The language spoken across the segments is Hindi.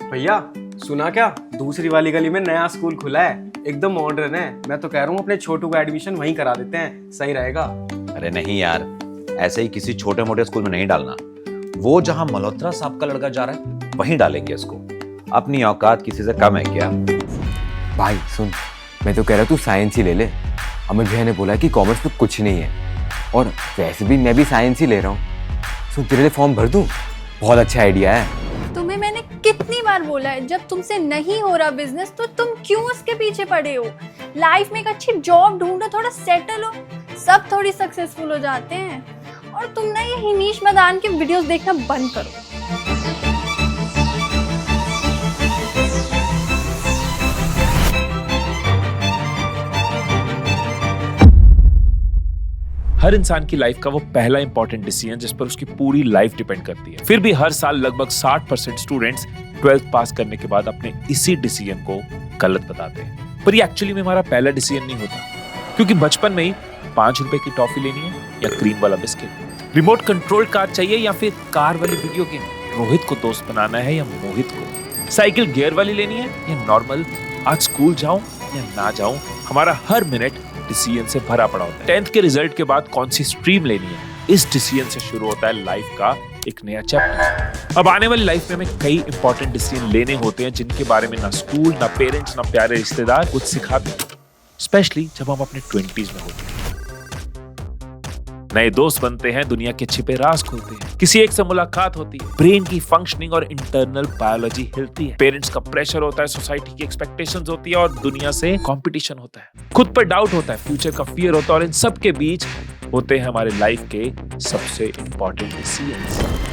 भैया सुना क्या, दूसरी वाली गली में नया स्कूल खुला है, एकदम मॉडर्न है। मैं तो कह रहा हूँ अपने छोटू का एडमिशन वहीं करा देते हैं, सही रहेगा। अरे नहीं यार, ऐसे ही किसी छोटे मोटे स्कूल में नहीं डालना। वो जहां मल्होत्रा साहब का लड़का जा रहा है वहीं डालेंगे इसको। अपनी औकात किसी से कम है क्या? भाई सुन, मैं तो कह रहा तू साइंस ही ले ले। अमित भैया ने बोला कि कॉमर्स में कुछ नहीं है, और वैसे भी मैं भी साइंस ही ले रहा हूँ। सुन, तेरे लिए फॉर्म भर दूँ? बहुत अच्छा आइडिया है। तुम्हें मैंने कितनी बार बोला है, जब तुमसे नहीं हो रहा बिजनेस तो तुम क्यों उसके पीछे पड़े हो। लाइफ में एक अच्छी जॉब ढूंढो, थोड़ा सेटल हो, सब थोड़ी सक्सेसफुल हो जाते हैं। और तुम ना ये हिनीश मदान के वीडियोस देखना बंद करो। हर इंसान की लाइफ का वो पहला इंपॉर्टेंट डिसीजन जिस पर उसकी पूरी लाइफ डिपेंड करती है। फिर भी हर साल लगभग 60% स्टूडेंट्स 12th पास करने के बाद अपने इसी डिसीजन को गलत बताते हैं। पर ये एक्चुअली में हमारा पहला डिसीजन नहीं होता, क्योंकि बचपन में ही 5 रुपए की टॉफी लेनी है या क्रीम वाला बिस्किट, रिमोट कंट्रोल कार चाहिए या फिर कार वाली वीडियो गेम, रोहित को दोस्त बनाना है या मोहित को, साइकिल गियर वाली लेनी है या नॉर्मल, आज स्कूल जाऊं या ना जाऊं। हमारा हर मिनट डिसीजन से भरा पड़ा होता है। 10th के रिजल्ट के बाद कौन सी स्ट्रीम लेनी है, इस डिसीजन से शुरू होता है लाइफ का एक नया चैप्टर। अब आने वाली लाइफ में हमें कई इंपॉर्टेंट डिसीजन लेने होते हैं, जिनके बारे में ना स्कूल, ना पेरेंट्स, ना प्यारे रिश्तेदार कुछ सिखाते हैं, स्पेशली जब हम अपने 20s में होते हैं। नए दोस्त बनते हैं, दुनिया के छिपे राज खुलते हैं, किसी एक से मुलाकात होती है, ब्रेन की फंक्शनिंग और इंटरनल बायोलॉजी हिलती है, पेरेंट्स का प्रेशर होता है, सोसाइटी की एक्सपेक्टेशंस होती है और दुनिया से कंपटीशन होता है, खुद पर डाउट होता है, फ्यूचर का फियर होता है, और इन सब के बीच होते हैं हमारे लाइफ के सबसे इंपॉर्टेंट डिसीजंस।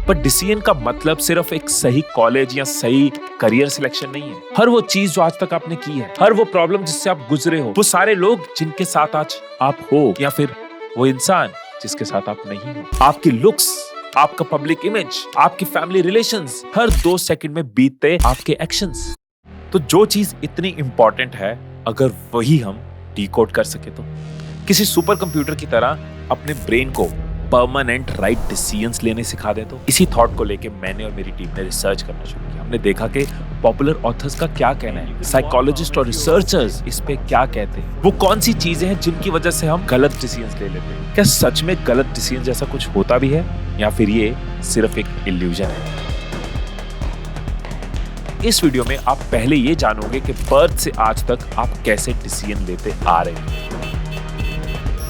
पर डिसीजन का मतलब सिर्फ एक सही कॉलेज या सही करियर सिलेक्शन नहीं है। हर वो चीज जो आज तक आपने की है, हर वो प्रॉब्लम जिससे आप गुजरे हो, वो सारे लोग जिनके साथ आज आप हो, या फिर वो इंसान जिसके साथ आप नहीं हो, आपकी लुक्स, आपका पब्लिक इमेज, आपकी फैमिली रिलेशंस, हर 2 सेकंड में बीतते आपके एक्शंस। तो जो चीज इतनी इंपॉर्टेंट है, अगर वही हम डिकोड कर सके तो किसी सुपर कंप्यूटर की तरह अपने ब्रेन को परमानेंट राइट डिसीजंस लेने सिखा दे तो। इसी थॉट को लेके मैंने और मेरी टीम ने रिसर्च करना शुरू किया। हमने देखा कि पॉपुलर ऑथर्स का क्या कहना है, साइकोलॉजिस्ट और रिसर्चर्स इस पे क्या कहते हैं, वो कौन सी चीजें हैं जिनकी वजह से हम गलत डिसीजंस ले लेते हैं। क्या सच में गलत डिसीजन जैसा कुछ होता भी है, या फिर ये सिर्फ एक इल्यूजन है। इस वीडियो में आप पहले ये जानोगे कि बर्थ से आज तक आप कैसे डिसीजन लेते आ रहे हैं,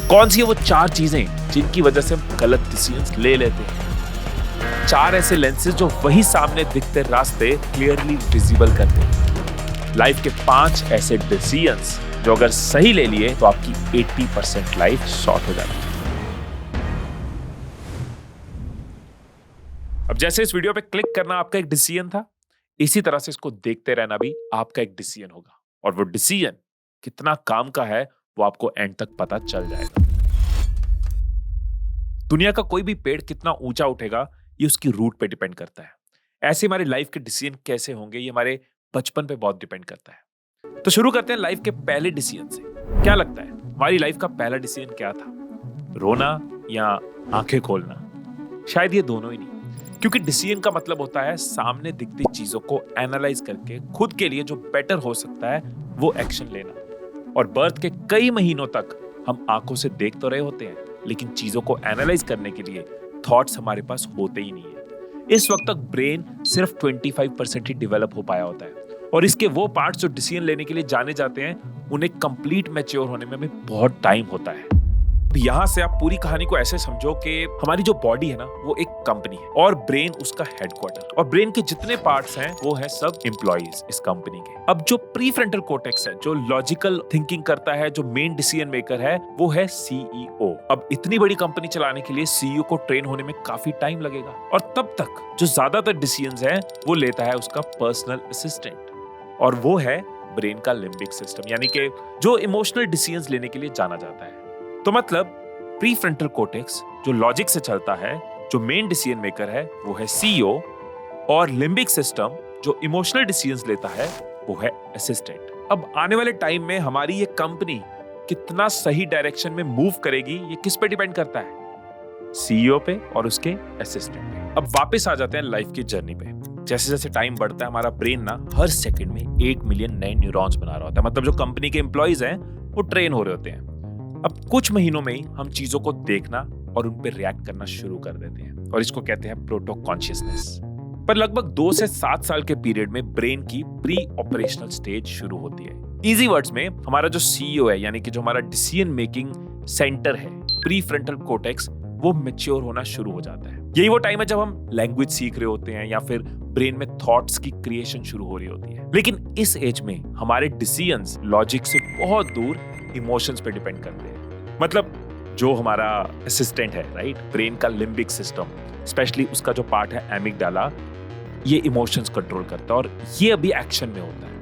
कौन सी है वो 4 चीजें जिनकी वजह से हम गलत डिसीजंस ले लेते हैं, 4 ऐसे लेंसेज जो वही सामने दिखते रास्ते क्लियरली विजिबल करते हैं, लाइफ के 5 ऐसे डिसीजंस जो अगर सही ले लिए तो आपकी 80% लाइफ शॉर्ट हो जाती है। अब जैसे इस वीडियो पे क्लिक करना आपका एक डिसीजन था, इसी तरह से इसको देखते रहना भी आपका एक डिसीजन होगा, और वो डिसीजन कितना काम का है वो आपको एंड तक पता चल जाएगा। दुनिया का कोई भी पेड़ कितना ऊंचा उठेगा ये उसकी रूट पे डिपेंड करता है। ऐसे हमारी लाइफ के डिसीजन कैसे होंगे ये हमारे बचपन पे बहुत डिपेंड करता है। तो शुरू करते हैं लाइफ के पहले डिसीजन से। क्या लगता है हमारी लाइफ का पहला डिसीजन क्या था, रोना या आंखें खोलना? शायद ये दोनों ही नहीं, क्योंकि डिसीजन का मतलब होता है सामने दिखती चीजों को एनालाइज करके खुद के लिए जो बेटर हो सकता है वो एक्शन लेना। और बर्थ के कई महीनों तक हम आंखों से देख तो रहे होते हैं, लेकिन चीजों को एनालाइज करने के लिए थॉट्स हमारे पास होते ही नहीं है। इस वक्त तक ब्रेन सिर्फ 25% ही डेवलप हो पाया होता है, और इसके वो पार्ट्स जो डिसीजन लेने के लिए जाने जाते हैं उन्हें कंप्लीट मैच्योर होने में हमें बहुत टाइम होता है। यहां से आप पूरी कहानी को ऐसे समझो कि हमारी जो बॉडी है ना वो एक कंपनी है और ब्रेन उसका हेडक्वार्टर, और ब्रेन के जितने पार्ट्स हैं वो है सब एम्प्लॉइज इस कंपनी के। अब जो प्रीफ्रंटल कॉर्टेक्स है, जो लॉजिकल थिंकिंग करता है, जो मेन डिसीजन मेकर है, वो है सीईओ। अब इतनी बड़ी कंपनी चलाने के लिए सीईओ को ट्रेन होने में काफी टाइम लगेगा, और तब तक जो ज्यादातर डिसीजंस हैं वो लेता है उसका पर्सनल असिस्टेंट, और वो है ब्रेन का लिम्बिक सिस्टम, यानी कि जो इमोशनल डिसीजंस लेने के लिए जाना जाता है। तो मतलब प्रीफ्रंटल कॉर्टेक्स जो लॉजिक से चलता है, जो मेन डिसीजन मेकर है वो है सीईओ, और लिम्बिक सिस्टम जो इमोशनल डिसीजंस लेता है वो है असिस्टेंट। अब आने वाले टाइम में हमारी ये कंपनी कितना सही डायरेक्शन में मूव करेगी ये किस पे डिपेंड करता है? सीईओ पे और उसके असिस्टेंट पे। अब वापस आ जाते हैं लाइफ की जर्नी पे। जैसे जैसे टाइम बढ़ता है हमारा ब्रेन ना हर सेकंड में 8 मिलियन नए न्यूरॉन्स बना रहा होता है। मतलब जो कंपनी के एम्प्लॉइज हैं वो ट्रेन हो रहे होते हैं। अब कुछ महीनों में ही हम चीजों को देखना और उन पे रिएक्ट करना शुरू कर देते हैं और इसको कहते हैं प्रोटो कॉन्शियसनेस। पर लगभग 2 से 7 साल के पीरियड में ब्रेन की प्री ऑपरेशनल स्टेज शुरू होती है। इजी वर्ड्स में हमारा जो सीईओ है यानी कि जो हमारा डिसीजन मेकिंग सेंटर है प्री फ्रंटल कोर्टेक्स वो मैच्योर होना शुरू हो जाता है। यही वो टाइम है जब हम लैंग्वेज सीख रहे होते हैं या फिर ब्रेन में थॉट्स की क्रिएशन शुरू हो रही होती है। लेकिन इस एज में हमारे डिसीजंस लॉजिक से बहुत दूर इमोशंस पे डिपेंड करते हैं। मतलब जो हमारा असिस्टेंट है राइट, ब्रेन का लिम्बिक सिस्टम, स्पेशली उसका जो पार्ट है एमिगडाला, ये इमोशंस कंट्रोल करता है और ये अभी एक्शन में होता है।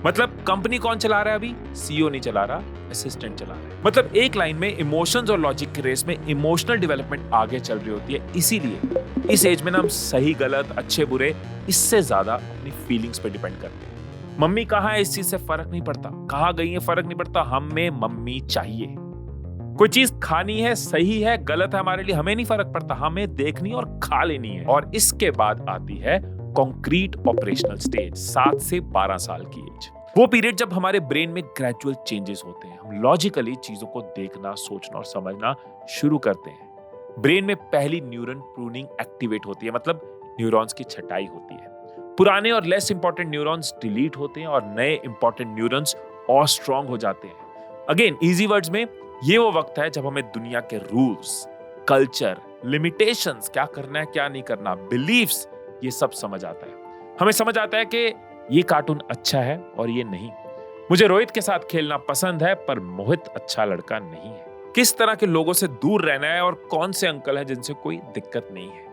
मतलब कंपनी कौन चला रहा है अभी? सीईओ नहीं चला रहा, असिस्टेंट चला रहा है। मतलब एक लाइन में इमोशंस और लॉजिक के रेस में इमोशनल डेवलपमेंट आगे चल रही होती है। इसीलिए इस एज में ना हम सही गलत अच्छे बुरे इससे ज्यादा अपनी फीलिंग्स पे डिपेंड करते हैं। मम्मी कहाँ है इस चीज से फर्क नहीं पड़ता, कहाँ गई है फर्क नहीं पड़ता, हमें मम्मी चाहिए। कोई चीज खानी है, सही है गलत है हमारे लिए हमें नहीं फर्क पड़ता, हमें देखनी और खा लेनी है। और इसके बाद आती है कॉन्क्रीट ऑपरेशनल स्टेज, 7 से 12 साल की एज। वो पीरियड जब हमारे ब्रेन में ग्रेजुअल चेंजेस होते हैं, हम लॉजिकली चीजों को देखना सोचना और समझना शुरू करते हैं। ब्रेन में पहली न्यूरॉन प्रूनिंग एक्टिवेट होती है, मतलब न्यूरॉन्स की छटाई होती है। पुराने और लेस इंपॉर्टेंट न्यूरॉन्स डिलीट होते हैं और नए इंपॉर्टेंट न्यूरॉन्स और स्ट्रांग हो जाते हैं। अगेन इजी वर्ड्स में ये वो वक्त है जब हमें दुनिया के रूल्स, कल्चर, लिमिटेशंस, क्या करना है क्या नहीं करना, बिलीफ्स, ये सब समझ आता है। हमें समझ आता है कि ये कार्टून अच्छा है और ये नहीं। मुझे रोहित के साथ खेलना पसंद है पर मोहित अच्छा लड़का नहीं है। किस तरह के लोगों से दूर रहना है और कौन से अंकल हैं जिनसे कोई दिक्कत नहीं है।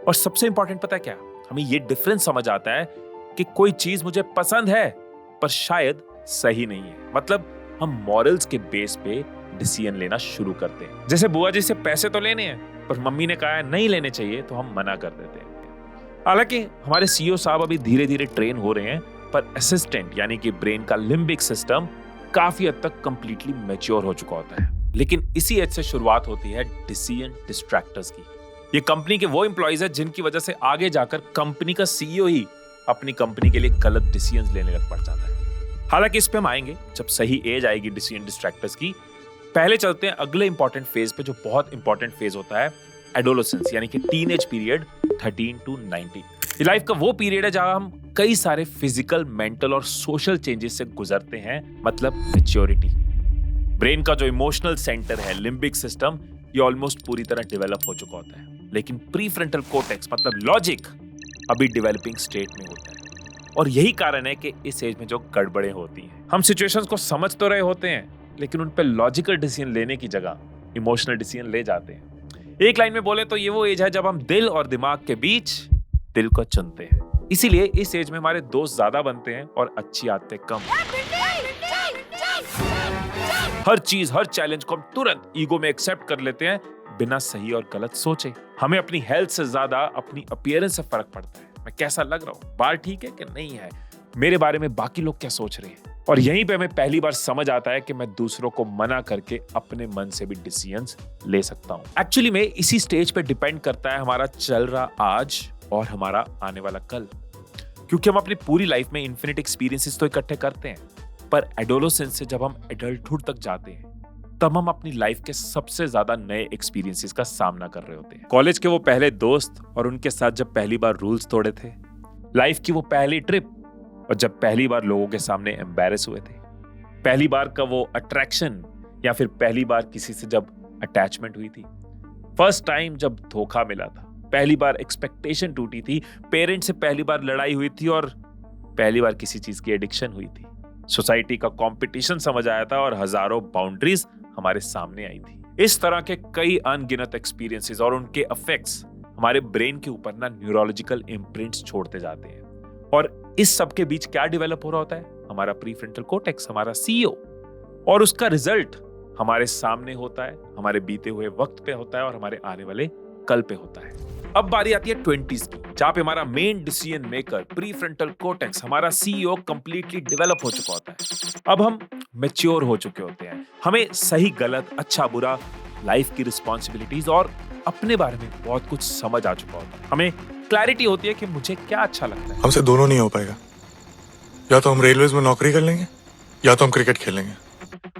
और सबसे इंपॉर्टेंट पता है क्या, हमें ये डिफरेंस समझ आता है कि कोई चीज मुझे पसंद है पर शायद सही नहीं है। मतलब हम मॉरल्स के बेस पे डिसीजन लेना शुरू करते हैं। जैसे बुआ जी से पैसे तो लेने हैं पर मम्मी ने कहा है नहीं लेने चाहिए तो हम मना कर देते हैं। हालांकि हमारे सीईओ साहब अभी धीरे धीरे ट्रेन हो रहे हैं पर असिस्टेंट यानी कि ब्रेन का लिम्बिक सिस्टम काफी हद तक कंप्लीटली मैच्योर हो चुका होता है। लेकिन इसी एज से शुरुआत होती है डिसीजन डिस्ट्रैक्टर्स की। ये कंपनी के वो एम्प्लॉइज है जिनकी वजह से आगे जाकर कंपनी का सीईओ ही अपनी कंपनी के लिए गलत डिसीजन लेने लग पड़ जाता है। हालांकि इस पे हम आएंगे जब सही एज आएगी डिसीजन डिस्ट्रैक्टर्स की। पहले चलते हैं अगले इंपॉर्टेंट फेज पे, जो बहुत इंपॉर्टेंट फेज होता है एडोलेसेंस यानी कि टीनेज पीरियड 13 to 19। ये लाइफ का वो पीरियड है जहां हम कई सारे फिजिकल, मेंटल और सोशल चेंजेस से गुजरते हैं, मतलब मैच्योरिटी। ब्रेन का जो इमोशनल सेंटर है लिम्बिक सिस्टम, ये ऑलमोस्ट पूरी तरह डेवलप हो चुका होता है। लेकिन प्री फ्रंटल कोर्टेक्स मतलब लॉजिक अभी डेवलपिंग स्टेट में होता है। और यही कारण है कि इस एज में जो गड़बड़े होती हैं, हम सिचुएशंस को समझ तो रहे होते हैं लेकिन उन पे लॉजिकल डिसीजन लेने की जगह इमोशनल डिसीजन ले जाते हैं। एक लाइन में बोले तो ये वो एज है जब हम दिल और दिमाग के बीच दिल को चुनते हैं। इसीलिए इस एज में हमारे दोस्त ज्यादा बनते हैं और अच्छी आदतें कम। हर चीज, हर चैलेंज को हम तुरंत ईगो में एक्सेप्ट कर लेते हैं बिना सही और गलत सोचे। हमें अपनी हेल्थ से ज्यादा अपनी अपीयरेंस से फर्क पड़ता है। मैं कैसा लग रहा हूँ, बाल ठीक है कि नहीं है, मेरे बारे में बाकी लोग क्या सोच रहे हैं। और यहीं पे हमें पहली बार समझ आता है कि मैं दूसरों को मना करके अपने मन से भी डिसीजंस ले सकता हूँ। एक्चुअली में इसी स्टेज पे डिपेंड करता है हमारा चल रहा आज और हमारा आने वाला कल। क्योंकि हम अपनी पूरी लाइफ में इन्फिनिट एक्सपीरियंसेस तो इकट्ठे करते हैं, पर एडोलेसेंस से जब हम एडल्टहुड तक जाते हैं तब हम अपनी लाइफ के सबसे ज्यादा नए एक्सपीरियंसेस का सामना कर रहे होते हैं। कॉलेज के वो पहले दोस्त और उनके साथ जब पहली बार रूल्स तोड़े थे, लाइफ की वो पहली ट्रिप और जब पहली बार लोगों के सामने एम्बैरेस हुए थे, पहली बार का वो अट्रैक्शन या फिर पहली बार किसी से जब अटैचमेंट हुई थी, फर्स्ट टाइम जब धोखा मिला था, पहली बार एक्सपेक्टेशन टूटी थी, पेरेंट्स से पहली बार लड़ाई हुई थी और पहली बार किसी चीज की एडिक्शन हुई थी, सोसाइटी का कंपटीशन समझ आया था और हजारों बाउंड्रीज हमारे सामने आई थी। इस तरह के कई अनगिनत एक्सपीरियंसेस और उनके इफेक्ट्स हमारे ब्रेन के ऊपर ना न्यूरोलॉजिकल इम्प्रिंट्स छोड़ते जाते हैं। और इस सब के बीच क्या डेवलप हो रहा होता है? हमारा प्रीफ्रंटल कोर्टेक्स, हमारा सीईओ, और उसका रिजल्ट हमारे सामने होता है, हमारे बीते हुए वक्त पे होता है और हमारे आने वाले कल पे होता है। अब बारी आती है 20s की, जहां पे हमारा main decision maker prefrontal cortex, हमारा सीईओ कंप्लीटली डेवलप हो चुका होता है। अब हम मैच्योर हो चुके होते हैं, हमें सही गलत, अच्छा बुरा, लाइफ की रिस्पॉन्सिबिलिटीज और अपने बारे में बहुत कुछ समझ आ चुका होता है। हमें क्लैरिटी होती है कि मुझे क्या अच्छा लगता है। हमसे दोनों नहीं हो पाएगा, या तो हम रेलवेज में नौकरी कर लेंगे या तो हम क्रिकेट खेलेंगे।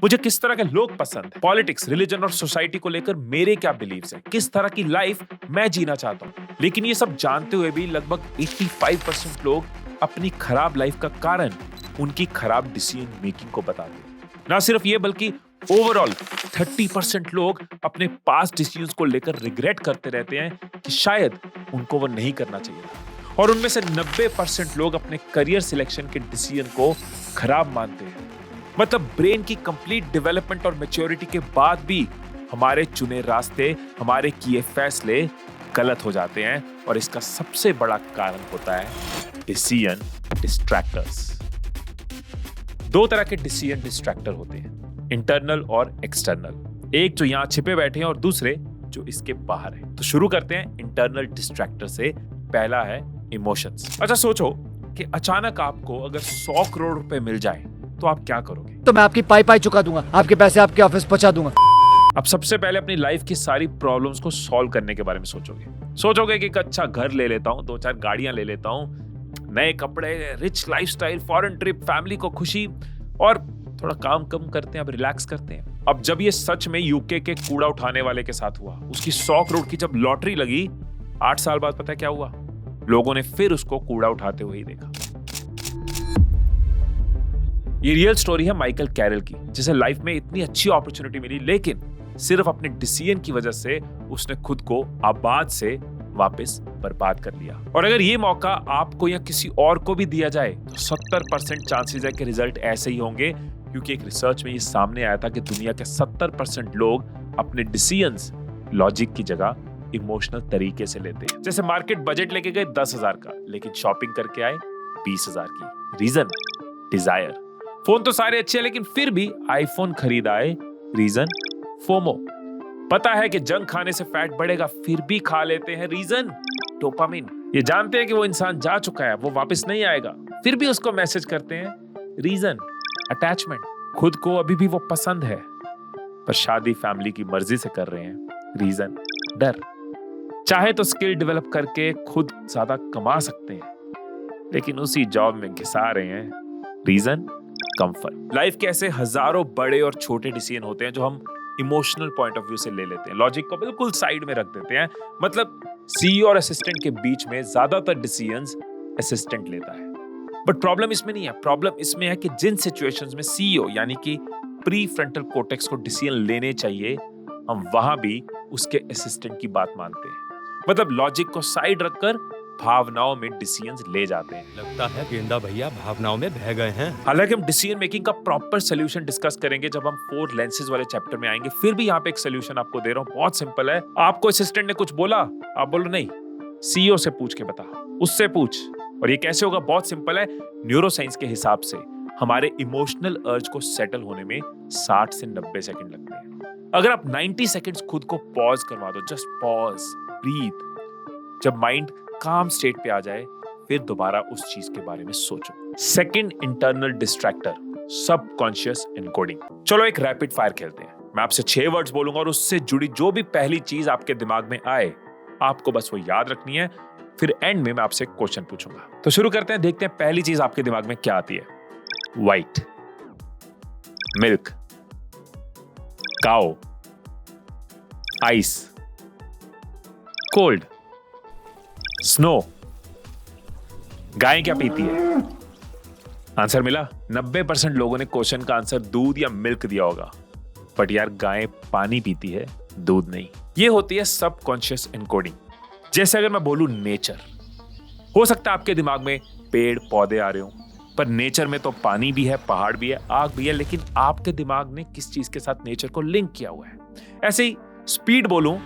मुझे किस तरह के लोग पसंद है, पॉलिटिक्स, रिलीजन और सोसाइटी को लेकर मेरे क्या बिलीव्स हैं, किस तरह की लाइफ मैं जीना चाहता हूँ। लेकिन ये सब जानते हुए भी लगभग 85% लोग अपनी खराब लाइफ का कारण उनकी खराब डिसीजन मेकिंग को बताते हैं। ना सिर्फ ये बल्कि ओवरऑल 30% लोग अपने पास्ट डिसीजंस को लेकर रिग्रेट करते रहते हैं कि शायद उनको वो नहीं करना चाहिए था। और उनमें से 90% लोग अपने करियर सिलेक्शन के डिसीजन को खराब मानते हैं। मतलब ब्रेन की कंप्लीट डेवलपमेंट और मैच्योरिटी के बाद भी हमारे चुने रास्ते, हमारे किए फैसले गलत हो जाते हैं। और इसका सबसे बड़ा कारण होता है डिसीजन डिस्ट्रैक्टर्स। दो तरह के डिसीजन डिस्ट्रैक्टर होते हैं, इंटरनल और एक्सटर्नल। एक जो यहाँ छिपे बैठे हैं और दूसरे जो इसके बाहर है। तो शुरू करते हैं इंटरनल डिस्ट्रैक्टर से। पहला है इमोशंस। अच्छा सोचो कि अचानक आपको अगर 100 करोड़ रुपए मिल जाए तो आप क्या करोगे? तो मैं आपकी पाई चुका दूंगा, आपके पैसे आपके ऑफिस पहुंचा दूंगा। अब सबसे पहले अपनी लाइफ की सारी प्रॉब्लम्स को सॉल्व करने के बारे में सोचोगे कि एक अच्छा घर ले लेता हूँ, 2-4 गाड़ियां ले लेता हूँ, नए कपड़े, rich lifestyle, foreign trip, family को खुशी, और थोड़ा काम कम करते हैं, अब रिलैक्स करते हैं। अब जब ये सच में यूके के कूड़ा उठाने वाले के साथ हुआ, उसकी 100 करोड़ की जब लॉटरी लगी, 8 साल बाद पता है क्या हुआ? लोगों ने फिर उसको कूड़ा उठाते हुए ही देखा। ये रियल स्टोरी है माइकल कैरल की, जिसे लाइफ में इतनी अच्छी अपॉर्चुनिटी मिली, लेकिन सिर्फ अपने डिसीजन की वजह से उसने खुद को आबाद से वापस बर्बाद कर लिया। और अगर ये मौका आपको या किसी और को भी दिया जाए तो 70% चांसेस है कि रिजल्ट ऐसे ही होंगे, क्योंकि एक रिसर्च में ये सामने आया था कि दुनिया के 70% लोग अपने डिसीजंस लॉजिक की जगह इमोशनल तरीके से लेते हैं। जैसे मार्केट बजट लेके गए 10,000 का, लेकिन शॉपिंग करके आए 20,000 की। Reason Dzire. फोन तो सारे अच्छे हैं, लेकिन फिर भी आईफोन खरीद आए। Reason FOMO. पता है कि जंक खाने से फैट बढ़ेगा, फिर भी खा लेते हैं। Reason dopamine. ये जानते हैं कि वो इंसान जा चुका है, वो वापस नहीं आएगा, फिर भी उसको मैसेज करते हैं। Reason attachment. खुद को अभी भी वो पसंद है, पर शादी फैमिली की मर्जी से कर रहे हैं। रीजन डर। चाहे तो स्किल डेवलप करके खुद ज्यादा कमा सकते हैं, लेकिन उसी जॉब में घिसा रहे हैं। Reason comfort. लाइफ के ऐसे हजारों बड़े और छोटे डिसीजन होते हैं जो हम इमोशनल पॉइंट ऑफ व्यू से ले लेते हैं, लॉजिक को बिल्कुल साइड में रख देते हैं। मतलब सीईओ और असिस्टेंट के बीच में ज्यादातर डिसीजंस असिस्टेंट लेता है। बट प्रॉब्लम इसमें नहीं है, प्रॉब्लम इसमें है कि जिन सिचुएशंस में सीईओ यानी कि प्री फ्रंटल कोर्टेक्स को डिसीजन लेने चाहिए, हम वहां भी उसके असिस्टेंट की बात मानते हैं। मतलब लॉजिक को साइड रखकर भावनाओं में डिसीजंस ले जाते हैं। लगता है गेंदा भैया भावनाओं में बह गए हैं। हालांकि हम डिसीजन मेकिंग का प्रॉपर सोल्यूशन डिस्कस करेंगे जब हम 4 लेंसेज वाले चैप्टर में आएंगे। फिर भी यहाँ पे एक सोल्यूशन आपको दे रहा हूँ, बहुत सिंपल है। आपको असिस्टेंट ने कुछ बोला, आप बोलो नहीं, सीईओ से पूछ के बता, उससे पूछ। और ये कैसे होगा? बहुत सिंपल है। न्यूरोसाइंस के हिसाब से हमारे इमोशनल अर्ज को सेटल होने में 60 से 90 सेकंड लगते हैं। अगर आप 90 सेकंड्स खुद को पॉज करवा दो, जस्ट पॉज, ब्रीथ, जब माइंड काम स्टेट पे आ जाए, फिर दोबारा उस चीज के बारे में सोचो। Second internal distractor, subconscious encoding. चलो एक रैपिड फायर खेलते हैं। मैं आपसे 6 वर्ड्स बोलूंगा और उससे जुड़ी जो भी पहली चीज आपके दिमाग में आए, आपको बस वो याद रखनी है। फिर एंड में मैं आपसे क्वेश्चन पूछूंगा। तो शुरू करते हैं, देखते हैं पहली चीज आपके दिमाग में क्या आती है। व्हाइट, मिल्क, काओ, आइस, कोल्ड, स्नो। गाय क्या पीती है? आंसर मिला। 90% लोगों ने क्वेश्चन का आंसर दूध या मिल्क दिया होगा, बट यार गाय पानी पीती है, दूध नहीं। ये होती है सबकॉन्शियस एनकोडिंग। जैसे अगर मैं बोलूं नेचर, हो सकता है आपके दिमाग में पेड़ पौधे आ रहे हो, पर नेचर में तो पानी भी है, पहाड़ भी है, आग भी है, लेकिन आपके दिमाग ने किस चीज के साथ नेचर को लिंक किया हुआ है। ऐसे ही स्पीड बोलूं,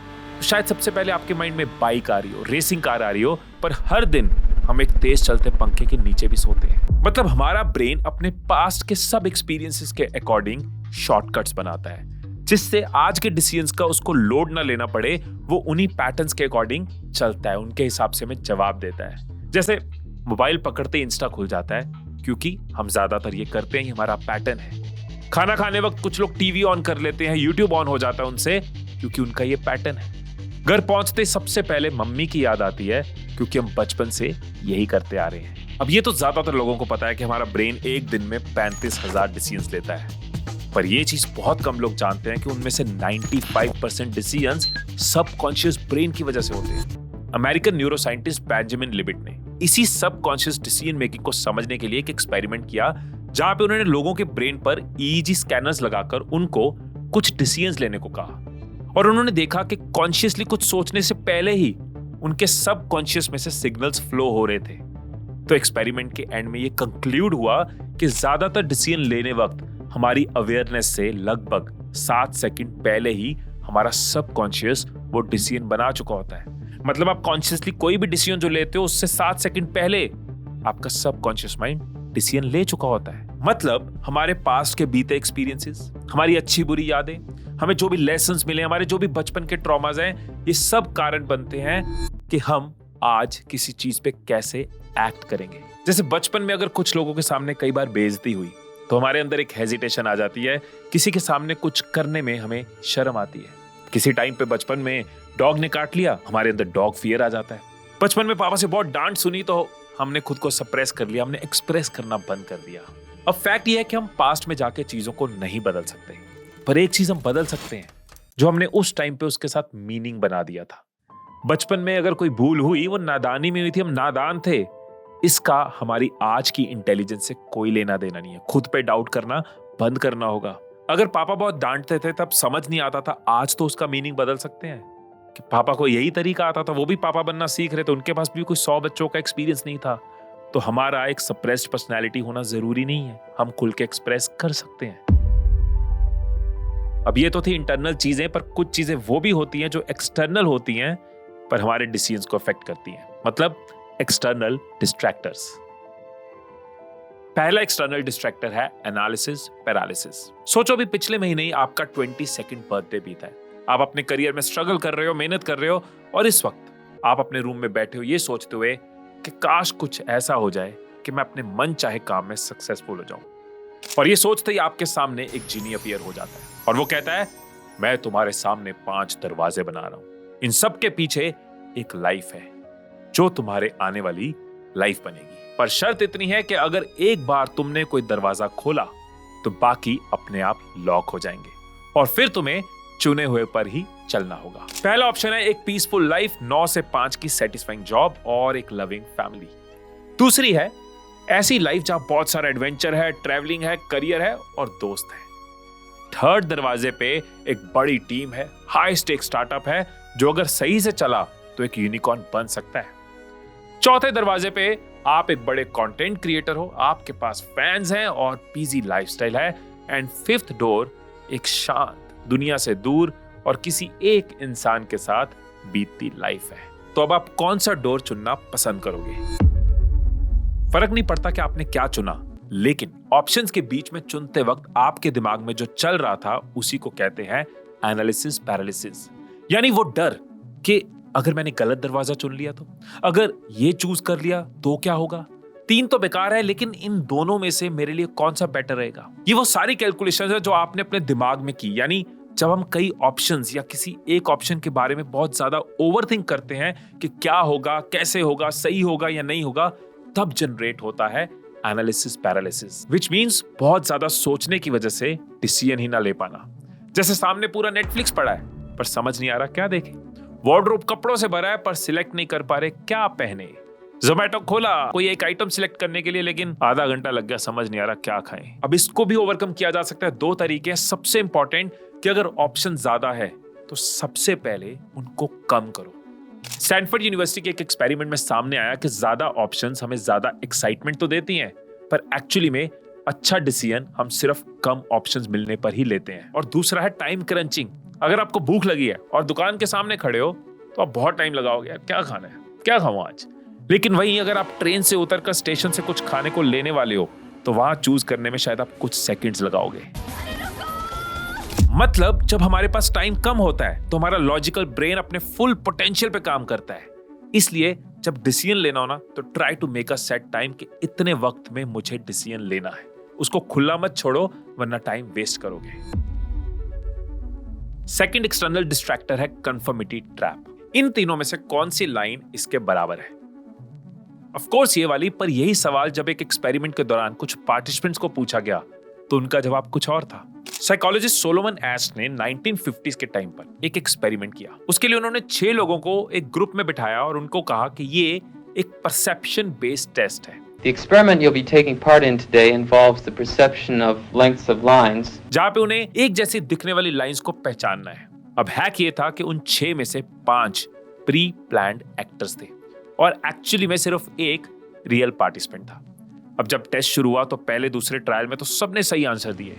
शायद सबसे पहले आपके माइंड में बाइक आ रही हो, रेसिंग कार आ रही हो, पर हर दिन हम एक तेज चलते पंखे के नीचे भी सोते हैं। मतलब हमारा ब्रेन अपने पास्ट के सब एक्सपीरियंसेस के अकॉर्डिंग शॉर्टकट्स बनाता है, जिससे आज के डिसीजंस का उसको लोड ना लेना पड़े। वो उन्हीं पैटर्न्स के अकॉर्डिंग चलता है, उनके हिसाब से हमें जवाब देता है। जैसे मोबाइल पकड़ते इंस्टा खुल जाता है, क्योंकि हम ज्यादातर ये करते हैं, ये हमारा पैटर्न है। खाना खाने वक्त कुछ लोग टीवी ऑन कर लेते हैं, यूट्यूब ऑन हो जाता है उनसे, क्योंकि उनका ये पैटर्न है। घर पहुंचते सबसे पहले मम्मी की याद आती है, क्योंकि हम बचपन से यही करते आ रहे हैं। अब ये तो ज्यादातर लोगों को पता है कि हमारा ब्रेन एक दिन में 35,000 डिसीजंस लेता है, पर ये चीज बहुत कम लोग जानते हैं कि उनमें से 95% डिसीजंस सबकॉन्शियस ब्रेन की वजह से होते हैं। अमेरिकन न्यूरोसाइंटिस्ट बेंजामिन लिबिट ने इसी सबकॉन्शियस डिसीजन मेकिंग को समझने के लिए एक एक्सपेरिमेंट किया, जहां पे उन्होंने लोगों के ब्रेन पर ईईजी स्कैनर्स लगाकर उनको कुछ डिसीजंस लेने को कहा, और उन्होंने देखा कि कॉन्शियसली कुछ सोचने से पहले ही उनके सबकॉन्शियस में से सिग्नल्स फ्लो हो रहे थे। तो एक्सपेरिमेंट के एंड में ये कंक्लूड हुआ कि ज्यादातर डिसीजन लेने वक्त हमारी अवेयरनेस से लगभग 7 सेकंड पहले ही हमारा सबकॉन्शियस वो डिसीजन बना चुका होता है। मतलब आप कॉन्शियसली कोई भी डिसीजन जो लेते हो उससे 7 सेकंड पहले आपका सबकॉन्शियस माइंड डिसीजन ले चुका होता है। मतलब हमारे पास्ट के बीते एक्सपीरियंसेस, हमारी अच्छी बुरी यादें, हमें जो भी लेसन्स मिले, हमारे जो भी बचपन के ट्रॉमास हैं, ये सब कारण बनते हैं कि हम आज किसी चीज पे कैसे एक्ट करेंगे। जैसे बचपन में अगर कुछ लोगों के सामने कई बार बेइज्जती हुई तो हमारे अंदर एक हेजिटेशन आ जाती है, किसी के सामने कुछ करने में हमें शर्म आती है। किसी टाइम पे बचपन में डॉग ने काट लिया, हमारे अंदर डॉग फियर आ जाता है। बचपन में पापा से बहुत डांट सुनी तो हमने खुद को सप्रेस कर लिया, हमने एक्सप्रेस करना बंद कर दिया। अब फैक्ट ये है कि हम पास्ट में जाके चीजों को नहीं बदल सकते, पर एक चीज हम बदल सकते हैं जो हमने उस टाइम पे उसके साथ मीनिंग बना दिया था। बचपन में अगर कोई भूल हुई, वो नादानी में हुई थी, हम नादान थे, इसका हमारी आज की इंटेलिजेंस से कोई लेना देना नहीं है। खुद पे डाउट करना बंद करना होगा। अगर पापा बहुत डांटते थे तब समझ नहीं आता था, आज तो उसका मीनिंग बदल सकते हैं कि पापा को यही तरीका आता था, वो भी पापा बनना सीख रहे थे, उनके पास भी कोई 100 बच्चों का एक्सपीरियंस नहीं था। तो हमारा एक सप्रेस्ड पर्सनैलिटी होना जरूरी नहीं है, हम खुल के एक्सप्रेस कर सकते हैं। अब ये तो थी इंटरनल चीजें, पर कुछ चीजें वो भी होती हैं जो एक्सटर्नल होती हैं पर हमारे डिसीजंस को अफेक्ट करती हैं, मतलब एक्सटर्नल डिस्ट्रैक्टर्स। पहला एक्सटर्नल डिस्ट्रैक्टर है एनालिसिस पैरालिसिस। सोचो अभी पिछले महीने ही आपका 22nd बर्थडे बीता है, आप अपने करियर में स्ट्रगल कर रहे हो, मेहनत कर रहे हो, और इस वक्त आप अपने रूम में बैठे हो ये सोचते हुए कि काश कुछ ऐसा हो जाए कि मैं अपने मन चाहे काम में सक्सेसफुल हो जाऊं। और ये सोचते ही आपके सामने एक जीनी अपीयर हो जाता है और वो कहता है, मैं तुम्हारे सामने 5 दरवाजे बना रहा हूं, इन सब के पीछे एक लाइफ है जो तुम्हारे आने वाली लाइफ बनेगी, पर शर्त इतनी है कि अगर एक बार तुमने कोई दरवाजा खोला तो बाकी अपने आप लॉक हो जाएंगे और फिर तुम्हें चुने हुए पर ही चलना होगा। पहला ऑप्शन है एक पीसफुल लाइफ, 9 से 5 की सेटिस्फाइंग जॉब और एक लविंग फैमिली। दूसरी है ऐसी लाइफ जहां बहुत सारा एडवेंचर है, ट्रैवलिंग है, करियर है और दोस्त है। थर्ड दरवाजे पे एक बड़ी टीम है, हाई स्टेक स्टार्टअप है जो अगर सही से चला तो एक यूनिकॉर्न बन सकता है। चौथे दरवाजे पे आप एक बड़े कंटेंट क्रिएटर हो, आपके पास फैंस हैं और पीजी लाइफस्टाइल है। एंड फिफ्थ डोर एक शांत, दुनिया से दूर और किसी एक इंसान के साथ बीतती लाइफ है। तो अब आप कौन सा डोर चुनना पसंद करोगे? फर्क नहीं पड़ता कि आपने क्या चुना, लेकिन ऑप्शंस के बीच में चुनते वक्त आपके दिमाग में जो चल रहा था उसी को कहते हैं एनालिसिस पैरालिसिस। यानी वो डर कि अगर मैंने गलत दरवाजा चुन लिया तो, अगर ये चूज कर लिया तो क्या होगा, 3 तो बेकार है लेकिन इन दोनों में से मेरे लिए कौन सा बेटर रहेगा। ये वो सारी कैलकुलेशंस है जो आपने अपने दिमाग में की। यानी जब हम कई ऑप्शंस या किसी एक ऑप्शन के बारे में बहुत ज्यादा ओवरथिंक करते हैं कि क्या होगा, कैसे होगा, सही होगा या नहीं होगा, तब जनरेट होता है एनालिसिस पैरालिसिस, विच मींस बहुत ज्यादा सोचने की वजह से डिसीजन ही ना ले पाना। जैसे सामने पूरा नेटफ्लिक्स पड़ा है पर समझ नहीं आ रहा क्या देखें, वार्डरोब कपड़ों से भरा है पर सिलेक्ट नहीं कर पा रहे क्या पहने, जोमेटो खोला कोई एक आइटम सिलेक्ट करने के लिए लेकिन आधा घंटा लग गया, समझ नहीं आ रहा क्या खाएं। अब इसको भी ओवरकम किया जा सकता है 2 तरीके हैं। सबसे इंपॉर्टेंट कि अगर ऑप्शन ज्यादा है तो सबसे पहले उनको कम करो। स्टैनफोर्ड यूनिवर्सिटी के एक एक्सपेरिमेंट में सामने आया कि ज्यादा ऑप्शंस हमें ज्यादा एक्साइटमेंट तो देती हैं, पर एक्चुअली में अच्छा डिसीजन हम सिर्फ कम ऑप्शंस मिलने पर ही लेते हैं। और दूसरा है टाइम क्रंचिंग। अगर आपको भूख लगी है और दुकान के सामने खड़े हो तो आप बहुत टाइम लगाओगे, यार क्या खाना है, क्या खाऊं आज। लेकिन वहीं अगर आप ट्रेन से उतरकर स्टेशन से कुछ खाने को लेने वाले हो तो वहां चूज करने में शायद आप कुछ सेकंड्स लगाओगे। मतलब जब हमारे पास टाइम कम होता है तो हमारा लॉजिकल ब्रेन अपने फुल पोटेंशियल पे काम करता है। इसलिए जब डिसीजन लेना हो ना तो try to make a set time कि इतने वक्त में मुझे डिसीजन लेना है। उसको खुला मत छोड़ो वरना टाइम वेस्ट करोगे। सेकंड एक्सटर्नल डिस्ट्रैक्टर है कंफर्मिटी ट्रैप। इन तीनों में से कौन सी लाइन इसके बराबर है? ऑफ कोर्स ये वाली, पर यही सवाल जब एक एक्सपेरिमेंट के दौरान कुछ पार्टिसिपेंट्स को पूछा गया तो उनका जवाब कुछ और था। साइकोलॉजिस्ट सोलोमन एस्ट ने 1950s के टाइम पर एक एक्सपेरिमेंट किया। उसके लिए उन्होंने 6 लोगों को एक ग्रुप में बिठाया और उनको कहा कि ये एक परसेप्शन बेस्ड टेस्ट है। The experiment you'll be taking part in today involves the perception of lengths of lines. जहां पे उन्हें एक जैसी दिखने वाली लाइंस को पहचानना है। अब हैक ये था कि उन 6 में से 5 प्री प्लान्ड एक्टर्स थे और एक्चुअली में सिर्फ एक रियल पार्टिसिपेंट था। अब जब टेस्ट शुरू हुआ तो पहले दूसरे ट्रायल में तो सबने सही आंसर दिए,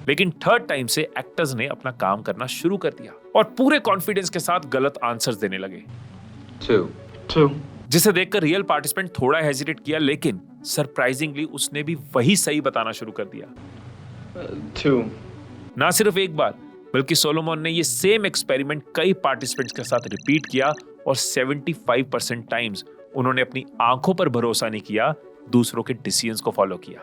लेकिन थर्ड टाइम से एक्टर्स ने अपना काम करना शुरू कर दिया और पूरे कॉन्फिडेंस के साथ गलत आंसर्स देने लगे। जिसे देखकर रियल पार्टिसिपेंट थोड़ा हेजिटेट किया, लेकिन सरप्राइजिंगली उसने भी वही सही बताना शुरू कर दिया। ना सिर्फ एक बार, बल्कि सोलोमन ने ये सेम एक्सपेरिमेंट कई पार्टिसिपेंट्स के साथ रिपीट किया और 75% टाइम्स उन्होंने अपनी आंखों पर भरोसा नहीं किया, दूसरों के डिसीजंस को फॉलो किया।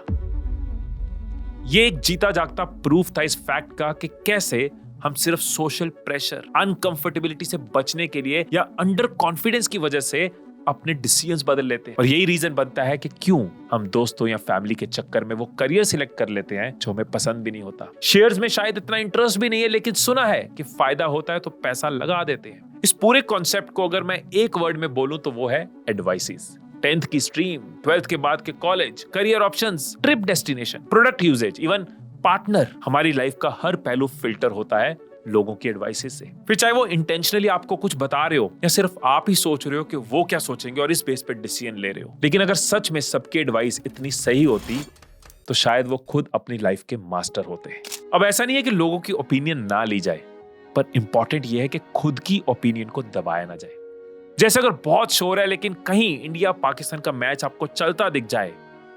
ये एक जीता जागता प्रूफ था इस फैक्ट का कि कैसे हम सिर्फ सोशल प्रेशर, अनकंफर्टेबिलिटी से बचने के लिए या अंडर कॉन्फिडेंस की वजह से अपने डिसीजंस बदल लेते हैं। और यही रीजन बनता है कि क्यों हम दोस्तों या फैमिली के चक्कर में वो करियर सिलेक्ट कर लेते हैं जो हमें पसंद भी नहीं होता। शेयर्स में शायद इतना इंटरेस्ट भी नहीं है, लेकिन सुना है कि फायदा होता है तो पैसा लगा देते हैं। इस पूरे कॉन्सेप्ट को अगर मैं एक वर्ड में बोलूं तो वो है एडवाइसेस। 10th की स्ट्रीम, 12th के बाद के college, career options, trip destination, product uses, even partner, हमारी लाइफ का हर पहलू फिल्टर होता है लोगों की एडवाइसेस से। फिर चाहे वो इंटेंशनली आपको कुछ बता रहे हो या सिर्फ आप ही सोच रहे हो कि वो क्या सोचेंगे और इस बेस पे डिसीजन ले रहे हो। लेकिन अगर सच में सबकी एडवाइस इतनी सही होती तो शायद वो खुद अपनी लाइफ के मास्टर होते। अब ऐसा नहीं है कि लोगों की ओपिनियन ना ली जाए, पर इंपॉर्टेंट ये है कि खुद की ओपिनियन को दबाया ना जाए। जैसे अगर बहुत शोर है लेकिन कहीं इंडिया पाकिस्तान का मैच आपको चलता दिख जाए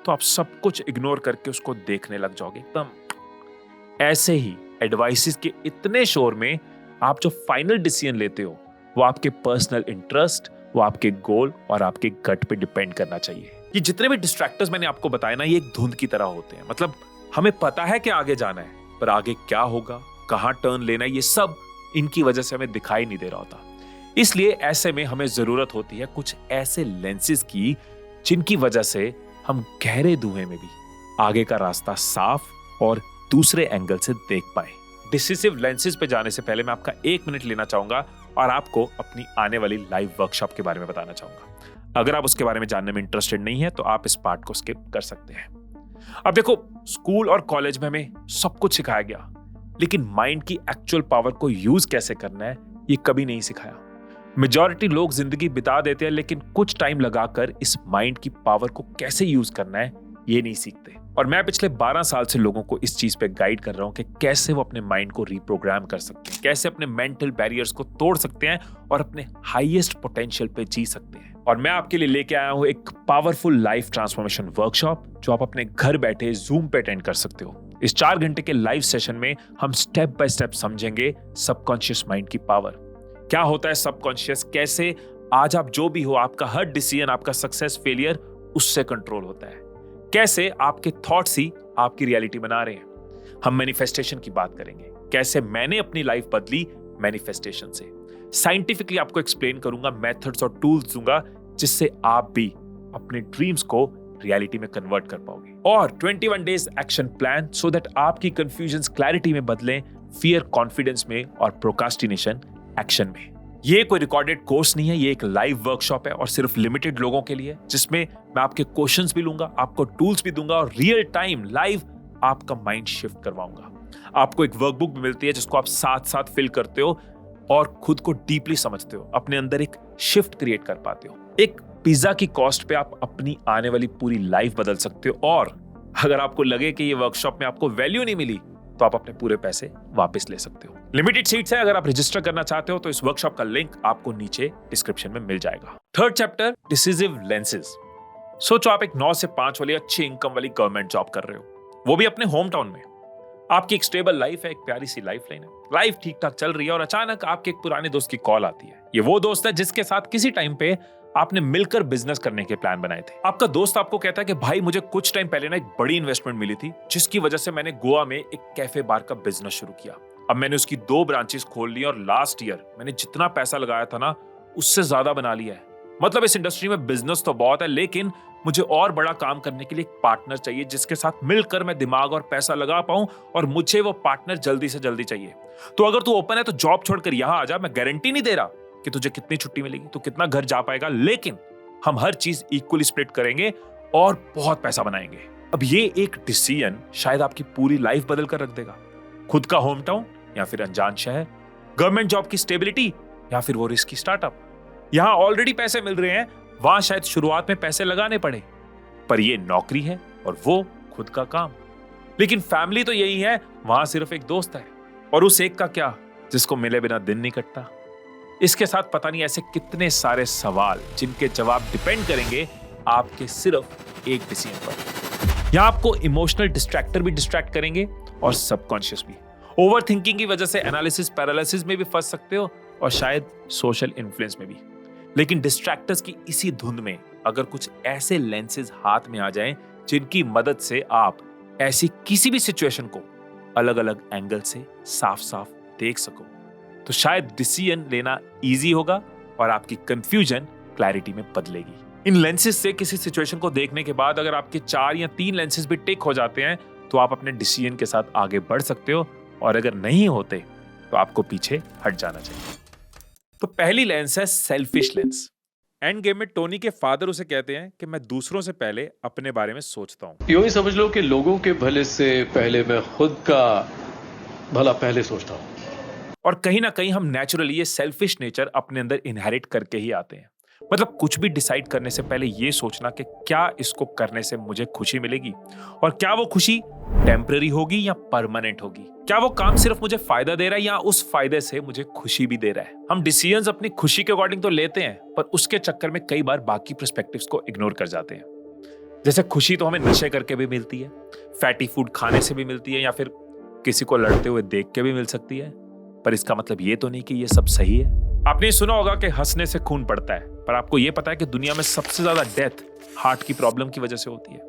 तो आप सब कुछ इग्नोर करके उसको देखने लग जाओगे एकदम। ऐसे ही एडवाइसेस के इतने शोर में आप जो फाइनल डिसीजन लेते हो वो आपके पर्सनल इंटरेस्ट, वो आपके गोल और आपके गट पे डिपेंड करना चाहिए। ये जितने भी डिस्ट्रैक्टर्स मैंने आपको बताए ना, ये एक धुंध की तरह होते हैं। मतलब हमें पता है कि आगे जाना है, पर आगे क्या होगा, कहां टर्न लेना है, ये सब इनकी वजह से हमें दिखाई नहीं दे रहा होता। इसलिए ऐसे में हमें जरूरत होती है कुछ ऐसे लेंसेज की जिनकी वजह से हम गहरे धुएं में भी आगे का रास्ता साफ और दूसरे एंगल से देख पाए। डिसिसिव लेंसेज पे जाने से पहले मैं आपका 1 मिनट लेना चाहूंगा और आपको अपनी आने वाली लाइव वर्कशॉप के बारे में बताना चाहूंगा। अगर आप उसके बारे में जानने में इंटरेस्टेड नहीं है तो आप इस पार्ट को स्किप कर सकते हैं। अब देखो, स्कूल और कॉलेज में हमें सब कुछ सिखाया गया, लेकिन माइंड की एक्चुअल पावर को यूज कैसे करना है ये कभी नहीं सिखाया। मेजॉरिटी लोग जिंदगी बिता देते हैं, लेकिन कुछ टाइम लगाकर इस माइंड की पावर को कैसे यूज करना है ये नहीं सीखते। और मैं पिछले 12 साल से लोगों को इस चीज पे गाइड कर रहा हूं कि कैसे वो अपने माइंड को रीप्रोग्राम कर सकते हैं, कैसे अपने मेंटल बैरियर्स को तोड़ सकते हैं और अपने हाईएस्ट पोटेंशियल पे जी सकते हैं। और मैं आपके लिए लेके आया हूं एक पावरफुल लाइफ ट्रांसफॉर्मेशन वर्कशॉप जो आप अपने घर बैठे जूम पे अटेंड कर सकते हो। इस 4 घंटे के लाइव सेशन में हम स्टेप बाय स्टेप समझेंगे सबकॉन्शियस माइंड की पावर, क्या होता है सबकॉन्शियस, कैसे आज आप जो भी हो, आपका हर डिसीजन, आपका सक्सेस फेलियर उससे कंट्रोल होता है, कैसे आपके थॉट्स ही आपकी रियलिटी बना रहे हैं। हम मैनिफेस्टेशन की बात करेंगे, कैसे मैंने अपनी लाइफ बदली मैनिफेस्टेशन से। साइंटिफिकली आपको एक्सप्लेन करूंगा, मेथड्स और टूल्स दूंगा जिससे आप भी अपने ड्रीम्स को रियलिटी में कन्वर्ट कर पाओगे। और 21 days action plan so that आपकी कंफ्यूजन्स क्लैरिटी में बदलें, फियर कॉन्फिडेंस में और प्रोक्रास्टिनेशन एक्शन में। ये कोई रिकॉर्डेड कोर्स नहीं है, ये एक लाइव वर्कशॉप है और सिर्फ लिमिटेड लोगों के लिए, जिसमें मैं आपके क्वेश्चंस भी लूंगा, आपको टूल्स भी दूंगा और रियल टाइम लाइव आपका माइंड शिफ्ट करवाऊंगा। आपको एक वर्कबुक भी मिलती है जिसको आप साथ साथ फिल करते हो और खुद को डीपली समझते हो, अपने अंदर एक शिफ्ट क्रिएट कर पाते हो। एक पिज्जा की कॉस्ट पे आप अपनी आने वाली पूरी लाइफ बदल सकते हो। और अगर आपको लगे कि ये वर्कशॉप में आपको वैल्यू नहीं मिली तो आप अपने पूरे पैसे वापस ले सकते हो। लिमिटेड सीट्स है, अगर आप रजिस्टर करना चाहते हो तो इस वर्कशॉप का लिंक आपको नीचे डिस्क्रिप्शन में मिल जाएगा। 3rd chapter, decisive lenses. सोचो आप एक 9 से 5 वाली अच्छी इनकम वाली गवर्नमेंट जॉब कर रहे हो, वो भी अपने होम टाउन में। आपकी एक स्टेबल लाइफ है, एक प्यारी सी लाइफ लाइन है, लाइफ ठीक ठाक चल रही है और अचानक आपके एक पुराने दोस्त की कॉल आती है। ये वो दोस्त है जिसके साथ किसी टाइम पे आपने मिलकर बिजनेस करने के प्लान बनाए थे। आपका दोस्त आपको कहता है कि भाई मुझे कुछ टाइम पहले ना एक बड़ी इन्वेस्टमेंट मिली थी जिसकी वजह से मैंने गोवा में एक कैफे बार का बिजनेस शुरू किया। अब मैंने उसकी 2 ब्रांचेस खोल ली और लास्ट ईयर मैंने जितना पैसा लगाया था ना उससे ज्यादा बना लिया है। मतलब इस इंडस्ट्री में बिजनेस तो बहुत है, लेकिन मुझे और बड़ा काम करने के लिए एक पार्टनर चाहिए जिसके साथ मिलकर मैं दिमाग और पैसा लगा पाऊं, और मुझे वो पार्टनर जल्दी से जल्दी चाहिए। तो अगर तू ओपन है तो जॉब छोड़कर यहां आ जा। मैं गारंटी नहीं दे रहा कि तुझे कितनी छुट्टी मिलेगी, तू कितना घर जा पाएगा, लेकिन हम हर चीज इक्वली स्प्लिट करेंगे और बहुत पैसा बनाएंगे। अब ये एक डिसीजन शायद आपकी पूरी लाइफ बदल कर रख देगा। खुद का होम टाउन या फिर अनजान शहर, गवर्नमेंट जॉब की स्टेबिलिटी या फिर वो रिस्की स्टार्टअप। यहां ऑलरेडी पैसे मिल रहे हैं, वहां शायद शुरुआत में पैसे लगाने पड़े, पर ये नौकरी है और वो खुद का काम। लेकिन फैमिली तो यही है, वहां सिर्फ एक दोस्त है, और उस एक का क्या जिसको मिले बिना दिन नहीं कटता। इसके साथ पता नहीं ऐसे कितने सारे सवाल जिनके जवाब डिपेंड करेंगे आपके सिर्फ एक डिसीजन पर। यहां आपको इमोशनल डिस्ट्रैक्टर भी डिस्ट्रैक्ट करेंगे और सबकॉन्शियस भी। ओवर थिंकिंग की वजह से एनालिसिस पैरालिसिस में भी फंस सकते हो और शायद सोशल इन्फ्लुएंस में भी। लेकिन डिस्ट्रैक्टर्स की इसी धुंध में अगर कुछ ऐसे लेंसेज हाथ में आ जाएं जिनकी मदद से आप ऐसी किसी भी सिचुएशन को अलग अलग एंगल से साफ साफ देख सको, तो शायद डिसीजन लेना इजी होगा और आपकी कंफ्यूजन क्लैरिटी में बदलेगी। इन लेंसेज से किसी सिचुएशन को देखने के बाद अगर आपके 4 या 3 लेंसेज भी टिक हो जाते हैं तो आप अपने डिसीजन के साथ आगे बढ़ सकते हो, और अगर नहीं होते तो आपको पीछे हट जाना चाहिए। तो पहली लेंस है सेल्फिश लेंस। एंड गेम में टोनी के फादर उसे कहते हैं कि मैं दूसरों से पहले अपने बारे में सोचता हूं। यूं ही समझ लो कि लोगों के भले से पहले मैं खुद का भला पहले सोचता हूं। और कहीं ना कहीं हम नेचुरली ये सेल्फिश नेचर अपने अंदर इनहेरिट करके ही आते हैं। मतलब कुछ भी डिसाइड करने से पहले ये सोचना कि क्या इसको करने से मुझे खुशी मिलेगी, और क्या वो खुशी टेम्पररी होगी या परमानेंट होगी, क्या वो काम सिर्फ मुझे फायदा दे रहा है या उस फायदे से मुझे खुशी भी दे रहा है। हम डिसीजंस अपनी खुशी के अकॉर्डिंग तो लेते हैं, पर उसके चक्कर में कई बार बाकी पर्सपेक्टिव्स को इग्नोर कर जाते हैं। जैसे खुशी तो हमें नशे करके भी मिलती है, फैटी फूड खाने से भी मिलती है, या फिर किसी को लड़ते हुए देख के भी मिल सकती है, पर इसका मतलब ये तो नहीं कि ये सब सही है। आपने सुना होगा कि हंसने से खून बढ़ता है, पर आपको ये पता है कि दुनिया में सबसे ज्यादा डेथ हार्ट की प्रॉब्लम की वजह से होती है।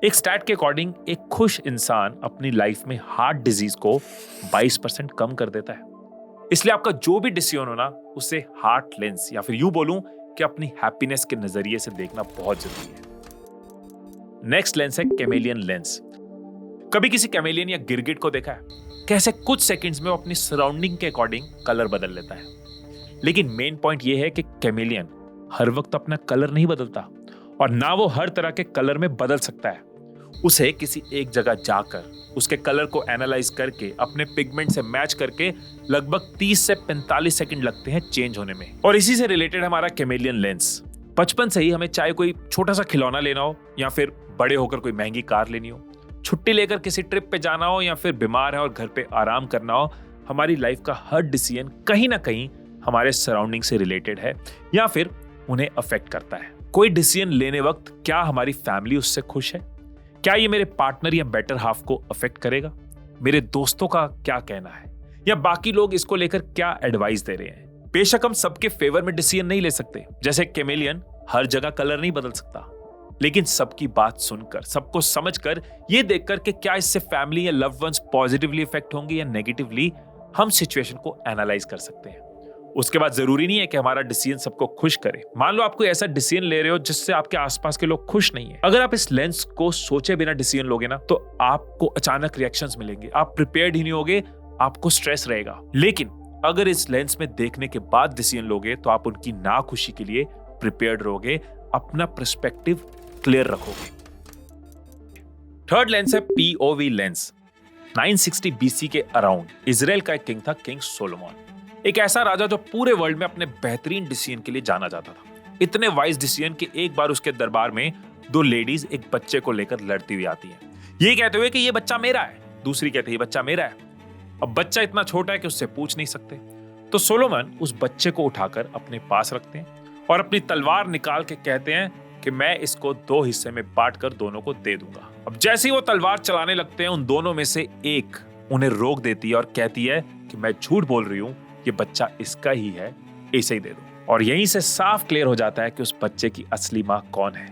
एक स्टैट के अकॉर्डिंग एक खुश इंसान अपनी लाइफ में हार्ट डिजीज को 22% कम कर देता है। इसलिए आपका जो भी डिसीजन हो ना, उसे हार्ट लेंस या फिर यूं बोलूं कि अपनी हैप्पीनेस के नजरिए से देखना बहुत जरूरी है। नेक्स्ट लेंस है कैमेलियन लेंस। कभी किसी कैमेलियन या गिरगिट को देखा है? कैसे कुछ सेकंड्स में वो अपनी सराउंडिंग के अकॉर्डिंग कलर बदल लेता है। लेकिन मेन पॉइंट ये है कि कैमेलियन हर वक्त अपना कलर नहीं बदलता, और ना वो हर तरह के कलर में बदल सकता है। उसे किसी एक जगह जाकर उसके कलर को एनालाइज करके अपने पिगमेंट से मैच करके लगभग 30 से 45 सेकंड लगते हैं चेंज होने में। और इसी से रिलेटेड हमारा कैमेलियन लेंस। बचपन से ही हमें चाहे कोई छोटा सा खिलौना लेना हो या फिर बड़े होकर कोई महंगी कार लेनी हो, छुट्टी लेकर किसी ट्रिप पे जाना हो या फिर बीमार है और घर पे आराम करना हो, हमारी लाइफ का हर डिसीजन कहीं ना कहीं हमारे सराउंडिंग से रिलेटेड है या फिर उन्हें अफेक्ट करता है। कोई डिसीजन लेने वक्त क्या हमारी फैमिली उससे खुश है? क्या ये मेरे पार्टनर या बेटर हाफ को अफेक्ट करेगा? मेरे दोस्तों का क्या कहना है, या बाकी लोग इसको लेकर क्या एडवाइस दे रहे हैं? बेशक हम सबके फेवर में डिसीजन नहीं ले सकते, जैसे कैमेलियन हर जगह कलर नहीं बदल सकता, लेकिन सबकी बात सुनकर, सबको समझकर, ये देखकर कि क्या इससे फैमिली या लव्ड वंस पॉजिटिवली इफेक्ट होंगे या नेगेटिवली, हम सिचुएशन को एनालाइज कर सकते हैं। उसके बाद जरूरी नहीं है कि हमारा डिसीजन सबको खुश करे। मान लो आप कोई ऐसा डिसीजन ले रहे हो जिससे आपके आसपास के लोग खुश नहीं है। अगर आप इस लेंस को सोचे बिना डिसीजन लोगे ना, तो आपको अचानक रिएक्शंस मिलेंगे, आप प्रिपेयर्ड ही नहीं होगे, आपको स्ट्रेस रहेगा। लेकिन अगर इस लेंस में देखने के बाद डिसीजन लोगे तो आप उनकी नाखुशी के लिए प्रिपेयर्ड रहोगे, अपना पर्सपेक्टिव क्लियर रखोगे। थर्ड लेंस है POV लेंस। 960 BC के अराउंड इजराइल का एक किंग था, किंग सोलोमन। एक ऐसा राजा जो पूरे वर्ल्ड में अपने बेहतरीन डिसीजन के लिए जाना जाता था। इतने वाइज डिसीजन कि एक बार उसके दरबार में 2 लेडीज एक बच्चे को लेकर लड़ती हुई आती हैं, ये कहते हुए कि ये बच्चा मेरा है। दूसरी कहती है ये बच्चा मेरा है। अब बच्चा इतना छोटा है कि उससे पूछ नहीं सकते, तो सोलोमन उस बच्चे को उठाकर अपने पास रखते हैं और अपनी तलवार निकाल के कहते हैं कि मैं इसको 2 हिस्से में बांटकर दोनों को दे दूंगा। अब जैसे ही वो तलवार चलाने लगते हैं, उन दोनों में से एक उन्हें रोक देती है और कहती है कि मैं झूठ बोल रही हूं, ये बच्चा इसका ही है, इसे ही दे दो। और यहीं से साफ क्लियर हो जाता है कि उस बच्चे की असली मां कौन है।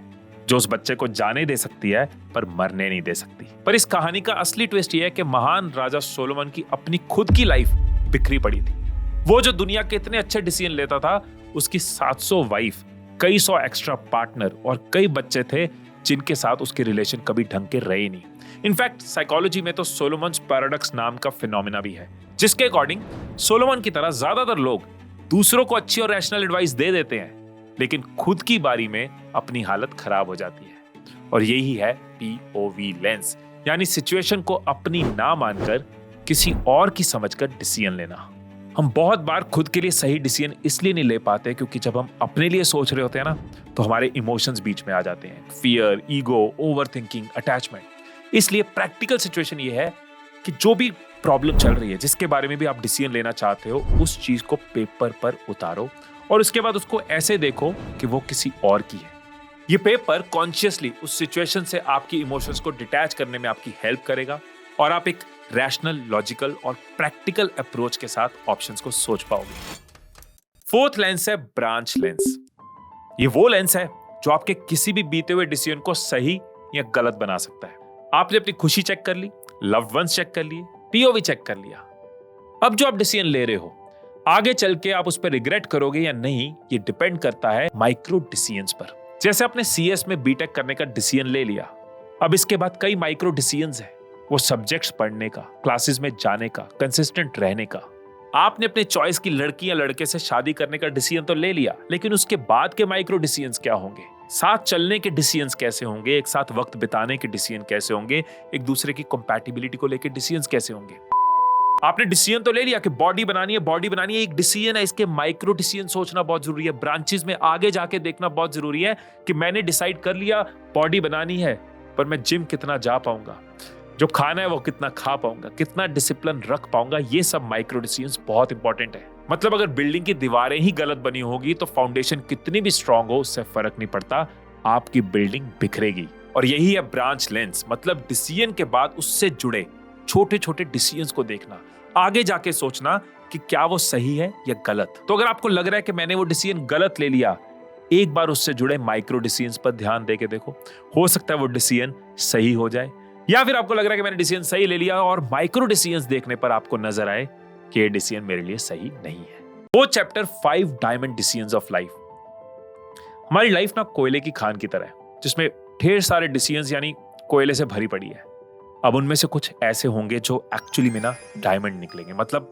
जो उस बच्चे को जाने दे सकती है पर मरने नहीं दे सकती। पर इस कहानी का असली ट्विस्ट ये है कि महान राजा सोलोमन की अपनी खुद की लाइफ बिखरी पड़ी थी। वो जो दुनिया के इतने अच्छे डिसीजन लेता था, उसकी 700 वाइफ, कई सौ एक्स्ट्रा पार्टनर और कई बच्चे थे जिनके साथ उसके रिलेशन कभी ढंग के रहे नहीं। इनफैक्ट साइकोलॉजी में तो सोलोमन्स पैराडॉक्स नाम का फिनोमेना भी है, जिसके अकॉर्डिंग सोलोमन की तरह ज्यादातर लोग दूसरों को अच्छी और रैशनल एडवाइस दे देते हैं, लेकिन खुद की बारी में अपनी हालत खराब हो जाती है। और यही है POV लेंस, यानी सिचुएशन को अपनी ना मानकर किसी और की समझकर डिसीजन लेना। हम बहुत बार खुद के लिए सही डिसीजन इसलिए नहीं ले पाते क्योंकि जब हम अपने लिए सोच रहे होते हैं ना, तो हमारे इमोशंस बीच में आ जाते हैं, फियर, ईगो, ओवरथिंकिंग, अटैचमेंट। इसलिए प्रैक्टिकल सिचुएशन ये है कि जो भी प्रॉब्लम चल रही है, जिसके बारे में भी आप डिसीजन लेना चाहते हो, उस चीज को पेपर पर उतारो और उसके बाद उसको ऐसे देखो कि वो किसी और की है। ये पेपर कॉन्शियसली उस सिचुएशन से आपकी इमोशंस को डिटैच करने में आपकी हेल्प करेगा और आप एक रैशनल, लॉजिकल और प्रैक्टिकल अप्रोच के साथ ऑप्शंस को सोच पाओगे। फोर्थ लेंस है ब्रांच लेंस। ये वो लेंस है जो आपके किसी भी बीते हुए डिसीजन को सही या गलत बना सकता है। आपने अपनी खुशी चेक कर ली, लव्ड वंस चेक कर लिए, POV चेक कर लिया। अब जो आप डिसीजन ले रहे हो, आगे चल के आप उस पर रिग्रेट करोगे या नहीं, ये डिपेंड करता है माइक्रो डिसीजंस पर। जैसे आपने CS में BTech करने का डिसीजन ले लिया, अब इसके बाद कई माइक्रो डिसीजंस हैं। वो सब्जेक्ट्स पढ़ने का, क्लासेस में जाने का, कंसिस्टेंट रहने का। आपने अपने चॉइस की लड़की या लड़के से शादी करने का डिसीजन तो ले लिया, लेकिन उसके बाद के माइक्रो डिसीजंस क्या होंगे? साथ चलने के डिसीजंस कैसे होंगे? एक साथ वक्त बिताने के डिसीजन कैसे होंगे? एक दूसरे की कंपैटिबिलिटी को लेकर डिसीजंस कैसे होंगे? आपने डिसीजन तो ले लिया कि बॉडी बनानी है, एक डिसीजन है, इसके माइक्रो डिसीजन सोचना बहुत जरूरी है। ब्रांचेस में आगे जाके देखना बहुत जरूरी है कि मैंने डिसाइड कर लिया बॉडी बनानी है, पर मैं जिम कितना जा पाऊंगा, जो खाना है वो कितना खा पाऊंगा, कितना डिसिप्लिन रख पाऊंगा। ये सब माइक्रो डिसीजंस बहुत इंपॉर्टेंट है। मतलब अगर बिल्डिंग की दीवारें ही गलत बनी होगी तो फाउंडेशन कितनी भी स्ट्रांग हो, उससे फर्क नहीं पड़ता, आपकी बिल्डिंग बिखरेगी। और यही है ब्रांच लेंस, मतलब डिसीजन के बाद उससे जुड़े छोटे छोटे डिसीजंस को देखना, आगे जाके सोचना कि क्या वो सही है या गलत। तो अगर आपको लग रहा है कि मैंने वो डिसीजन गलत ले लिया, एक बार उससे जुड़े माइक्रो डिसीजंस पर ध्यान देके देखो, हो सकता है वो डिसीजन सही हो जाए। या फिर आपको लग रहा है कि मैंने डिसीजन सही ले लिया और माइक्रो डिसीजंस देखने पर आपको नजर आए कि ये डिसीजन मेरे लिए सही नहीं है। वो chapter 5 diamond decisions of life. हमारी लाइफ ना कोयले की खान की तरह है, जिसमें ढेर सारे डिसीजंस यानी कोयले से भरी पड़ी है। अब उनमें से कुछ ऐसे होंगे जो एक्चुअली में ना डायमंड निकलेंगे, मतलब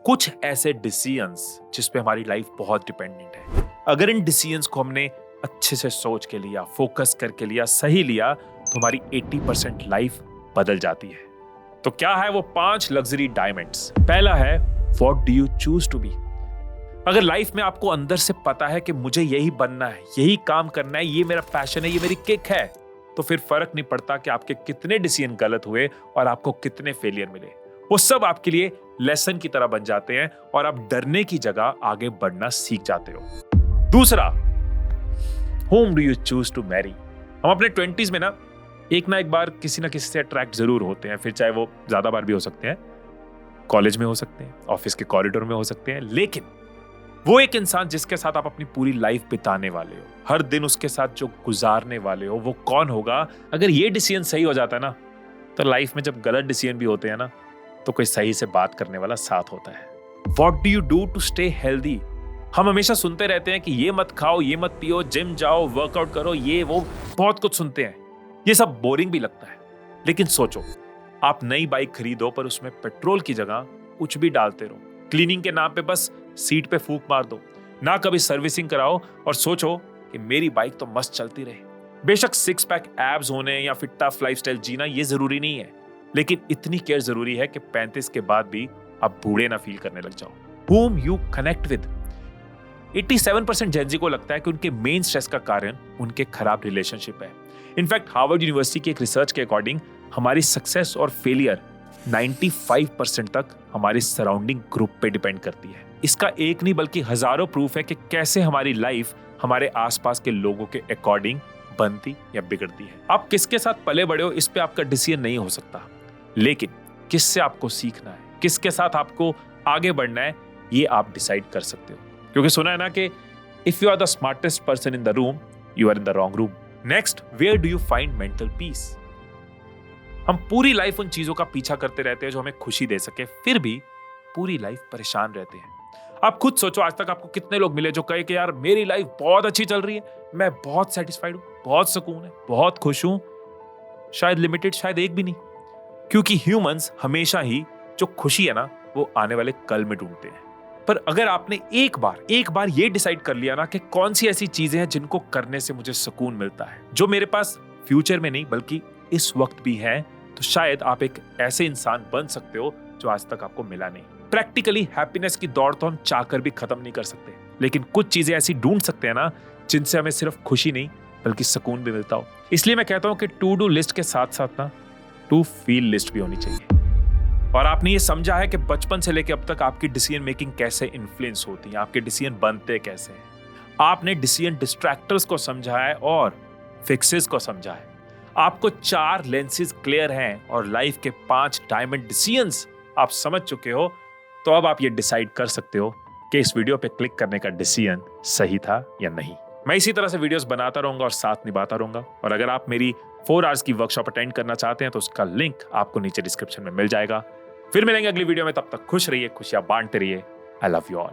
कुछ ऐसे डिसीजंस जिस पे हमारी लाइफ बहुत डिपेंडेंट है। अगर इन डिसीजंस को हमने अच्छे से सोच के लिया, फोकस करके लिया, सही लिया, तो हमारी 80% लाइफ बदल जाती है। तो क्या है वो 5 लग्जरी डायमंड्स? पहला है what do you choose to be. अगर लाइफ में आपको अंदर से पता है कि मुझे यही बनना है, यही काम करना है, ये मेरा पैशन है, ये मेरी किक है, तो फिर फर्क नहीं पड़ता कि आपके कितने डिसीजन गलत हुए और आपको कितने फेलियर मिले। वो सब आपके लिए लेसन की तरह बन जाते हैं और आप डरने की जगह आगे बढ़ना सीख जाते हो। दूसरा, whom do you choose to marry? हम अपने 20s में ना एक बार किसी ना किसी से अट्रैक्ट जरूर होते हैं, फिर चाहे वो ज्यादा बार भी हो सकते हैं, कॉलेज में हो सकते हैं, ऑफिस के कॉरिडोर में हो सकते हैं, लेकिन वो एक इंसान जिसके साथ आप अपनी पूरी लाइफ बिताने वाले हो, हर दिन उसके साथ जो गुजारने वाले हो, वो कौन होगा? अगर ये डिसीजन सही हो जाता है ना, तो लाइफ में जब गलत डिसीजन भी होते हैं ना, तो कोई सही से बात करने वाला साथ होता है। What do you do to stay healthy? हम हमेशा सुनते रहते हैं कि ये मत खाओ, ये मत पियो, जिम जाओ, वर्कआउट करो, ये वो बहुत कुछ सुनते हैं। ये सब बोरिंग भी लगता है, लेकिन सोचो, आप नई बाइक खरीदो पर उसमें पेट्रोल की जगह कुछ भी डालते रहो, क्लीनिंग के नाम पे बस सीट पे फूंक मार दो, ना कभी सर्विसिंग कराओ और सोचो कि मेरी बाइक तो मस्त चलती रहे। बेशक 6 पैक एब्स होने या फिर टफ लाइफस्टाइल जीना ये जरूरी नहीं है, लेकिन इतनी केयर जरूरी है कि 35 के बाद भी आप बूढ़े ना फील करने लग जाओ। Whom you connect with? 87% Gen Z को लगता है कि उनके मेन स्ट्रेस का कारण उनके खराब रिलेशनशिप है। इनफैक्ट हार्वर्ड यूनिवर्सिटी की एक रिसर्च के अकॉर्डिंग हमारी सक्सेस और फेलियर 95% तक हमारी सराउंडिंग ग्रुप पे डिपेंड करती है। इसका एक नहीं बल्कि हजारों प्रूफ है कि कैसे हमारी लाइफ हमारे आसपास के लोगों के अकॉर्डिंग बनती या बिगड़ती है। आप किसके साथ पले बड़े हो, इस पे आपका डिसीजन नहीं हो सकता, लेकिन किससे आपको सीखना है, किसके साथ आपको आगे बढ़ना है, ये आप डिसाइड कर सकते हो। क्योंकि सुना है ना कि if you are the smartest person in the room, you are in the wrong room. Next, where do you find mental peace? हम पूरी लाइफ उन चीजों का पीछा करते रहते हैं जो हमें खुशी दे सके, फिर भी पूरी लाइफ परेशान रहते हैं। आप खुद सोचो, आज तक आपको कितने लोग मिले जो कहे कि यार मेरी लाइफ बहुत अच्छी चल रही है, मैं बहुत सेटिस्फाइड हूं, बहुत सुकून है, बहुत खुश हूं? शायद लिमिटेड, शायद एक भी नहीं। क्योंकि ह्यूमंस हमेशा ही जो खुशी है ना, वो आने वाले कल में ढूंढते हैं। पर अगर आपने एक बार ये डिसाइड कर लिया ना कि कौन सी ऐसी चीजें हैं जिनको करने से मुझे सुकून मिलता है, जो मेरे पास फ्यूचर में नहीं बल्कि इस वक्त भी है, तो शायद आप एक ऐसे इंसान बन सकते हो जो आज तक आपको मिला नहीं। प्रैक्टिकली हैप्पीनेस की दौड़ तो हम चाहकर भी खत्म नहीं कर सकते, लेकिन कुछ चीजें ऐसी ढूंढ सकते हैं ना जिनसे हमें सिर्फ खुशी नहीं बल्कि सुकून भी मिलता हो। इसलिए मैं कहता हूं कि टू डू लिस्ट के साथ साथ ना टू फील लिस्ट भी होनी चाहिए। और आपने ये समझा है कि बचपन से लेकर अब तक आपकी डिसीजन मेकिंग कैसे इन्फ्लुएंस होती है, आपके डिसीजन बनते कैसे हैं। आपने डिसीजन डिस्ट्रैक्टर्स को समझा है और फिक्सेस को समझा है। आपको 4 लेंसेज क्लियर हैं और लाइफ के 5 डायमंड डिसीजंस आप समझ चुके हो। तो अब आप ये डिसाइड कर सकते हो कि इस वीडियो पे क्लिक करने का डिसीजन सही था या नहीं। मैं इसी तरह से वीडियोस बनाता रहूंगा और साथ निभाता रहूंगा। और अगर आप मेरी 4 आवर्स की वर्कशॉप अटेंड करना चाहते हैं तो उसका लिंक आपको नीचे डिस्क्रिप्शन में मिल जाएगा। फिर मिलेंगे अगली वीडियो में, तब तक खुश रहिए, खुशियां बांटते रहिए। I love you all.